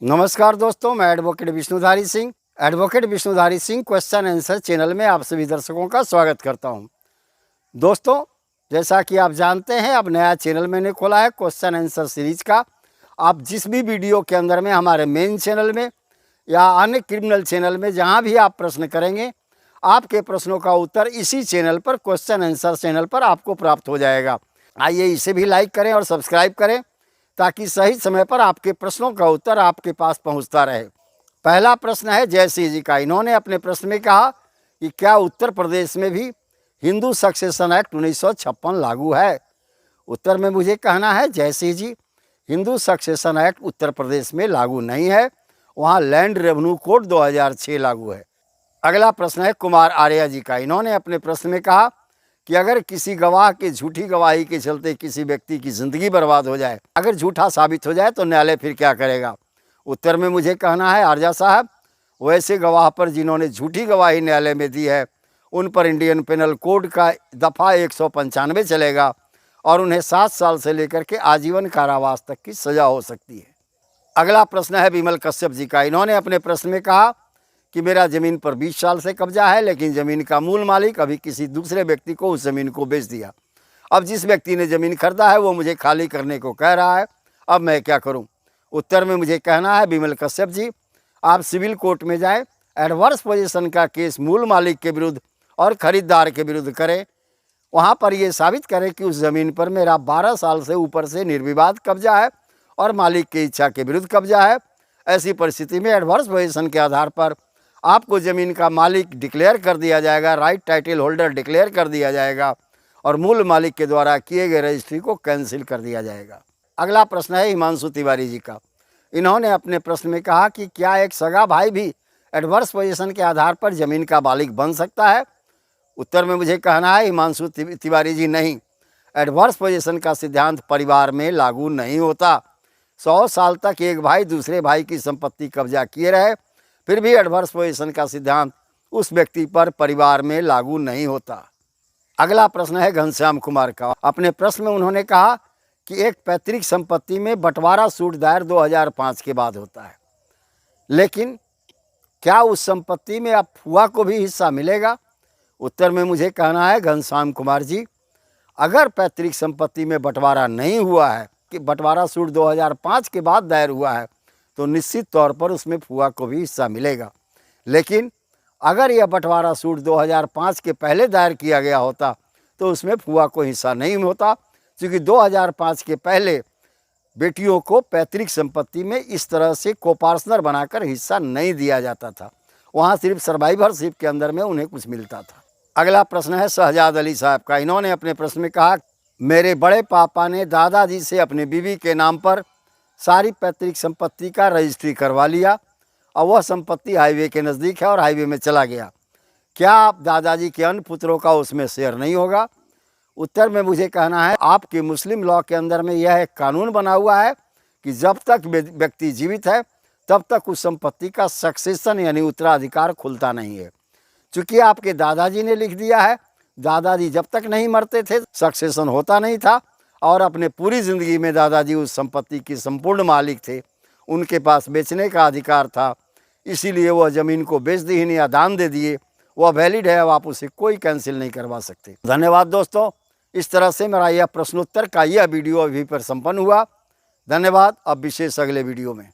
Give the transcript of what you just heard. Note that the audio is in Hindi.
नमस्कार दोस्तों, मैं advocate Vishnudhari Singh question answer channel में आप सभी दर्शकों का स्वागत करता हूं। दोस्तों, जैसा कि आप जानते हैं, अब नया चैनल मैंने खोला है क्वेश्चन आंसर सीरीज का। आप जिस भी वीडियो के अंदर में हमारे मेन चैनल में या अन्य क्रिमिनल चैनल में जहां भी आप प्रश्न करेंगे, आपके प्रश्नों का उत्तर इसी चैनल पर, क्वेश्चन आंसर चैनल पर आपको प्राप्त हो जाएगा। आइए इसे भी लाइक करें और सब्सक्राइब करें ताकि सही समय पर आपके प्रश्नों का उत्तर आपके पास पहुंचता रहे। पहला प्रश्न है जय सिंह जी का। इन्होंने अपने प्रश्न में कहा कि क्या उत्तर प्रदेश में भी हिंदू सक्सेशन एक्ट 1956 लागू है? उत्तर में मुझे कहना है जय सिंह जी, हिंदू सक्सेशन एक्ट उत्तर प्रदेश में लागू नहीं है, वहाँ लैंड रेवेन्यू कोड 2006 लागू है। अगला प्रश्न है कुमार आर्या जी का। इन्होंने अपने प्रश्न में कहा कि अगर किसी गवाह की झूठी गवाही के चलते किसी व्यक्ति की ज़िंदगी बर्बाद हो जाए, अगर झूठा साबित हो जाए तो न्यायालय फिर क्या करेगा? उत्तर में मुझे कहना है आर्या साहब, वैसे गवाह पर जिन्होंने झूठी गवाही न्यायालय में दी है उन पर इंडियन पेनल कोड का दफ़ा 195 चलेगा और उन्हें 7 साल से लेकर के आजीवन कारावास तक की सज़ा हो सकती है। अगला प्रश्न है विमल कश्यप जी का। इन्होंने अपने प्रश्न में कहा कि मेरा ज़मीन पर 20 साल से कब्जा है, लेकिन ज़मीन का मूल मालिक अभी किसी दूसरे व्यक्ति को उस ज़मीन को बेच दिया। अब जिस व्यक्ति ने ज़मीन खरीदा है वो मुझे खाली करने को कह रहा है, अब मैं क्या करूं? उत्तर में मुझे कहना है विमल कश्यप जी, आप सिविल कोर्ट में जाएं, एडवर्स पोजीशन का केस मूल मालिक के विरुद्ध और खरीदार के विरुद्ध करें। वहाँ पर ये साबित करें कि उस ज़मीन पर मेरा 12 साल से ऊपर से निर्विवाद कब्जा है और मालिक की इच्छा के विरुद्ध कब्जा है। ऐसी परिस्थिति में एडवर्स पोजीशन के आधार पर आपको ज़मीन का मालिक डिक्लेयर कर दिया जाएगा, राइट टाइटल होल्डर डिक्लेयर कर दिया जाएगा और मूल मालिक के द्वारा किए गए रजिस्ट्री को कैंसिल कर दिया जाएगा। अगला प्रश्न है हिमांशु तिवारी जी का। इन्होंने अपने प्रश्न में कहा कि क्या एक सगा भाई भी एडवर्स पोजीशन के आधार पर ज़मीन का मालिक बन सकता है? उत्तर में मुझे कहना है हिमांशु तिवारी जी, नहीं, एडवर्स पोजीशन का सिद्धांत परिवार में लागू नहीं होता। 100 साल तक एक भाई दूसरे भाई की संपत्ति कब्जा किए रहे, फिर भी एडवर्स पोजीशन का सिद्धांत उस व्यक्ति पर परिवार में लागू नहीं होता। अगला प्रश्न है घनश्याम कुमार का। अपने प्रश्न में उन्होंने कहा कि एक पैतृक संपत्ति में बंटवारा सूट दायर 2005 के बाद होता है, लेकिन क्या उस संपत्ति में अब फुआ को भी हिस्सा मिलेगा? उत्तर में मुझे कहना है घनश्याम कुमार जी, अगर पैतृक संपत्ति में बंटवारा नहीं हुआ है, कि बंटवारा सूट 2005 के बाद दायर हुआ है, तो निश्चित तौर पर उसमें फुआ को भी हिस्सा मिलेगा। लेकिन अगर यह बंटवारा सूट 2005 के पहले दायर किया गया होता तो उसमें फुआ को हिस्सा नहीं होता, क्योंकि 2005 के पहले बेटियों को पैतृक संपत्ति में इस तरह से कोपार्टनर बनाकर हिस्सा नहीं दिया जाता था, वहाँ सिर्फ सर्वाइवरशिप के अंदर में उन्हें कुछ मिलता था। अगला प्रश्न है शहजाद अली साहब का। इन्होंने अपने प्रश्न में कहा, मेरे बड़े पापा ने दादाजी से अपनी बीवी के नाम पर सारी पैतृक संपत्ति का रजिस्ट्री करवा लिया और वह संपत्ति हाईवे के नज़दीक है और हाईवे में चला गया, क्या आप दादाजी के अन्य पुत्रों का उसमें शेयर नहीं होगा? उत्तर में मुझे कहना है, आपके मुस्लिम लॉ के अंदर में यह एक कानून बना हुआ है कि जब तक व्यक्ति जीवित है तब तक उस संपत्ति का सक्सेशन यानी उत्तराधिकार खुलता नहीं है। चूँकि आपके दादाजी ने लिख दिया है, दादाजी जब तक नहीं मरते थे सक्सेशन होता नहीं था और अपने पूरी ज़िंदगी में दादाजी उस संपत्ति के संपूर्ण मालिक थे, उनके पास बेचने का अधिकार था, इसीलिए वह ज़मीन को बेच दी या दान दे दिए, वह वैलिड है, अब आप उसे कोई कैंसिल नहीं करवा सकते। धन्यवाद दोस्तों, इस तरह से मेरा यह प्रश्नोत्तर का यह वीडियो अभी पर संपन्न हुआ। धन्यवाद। अब विशेष अगले वीडियो में।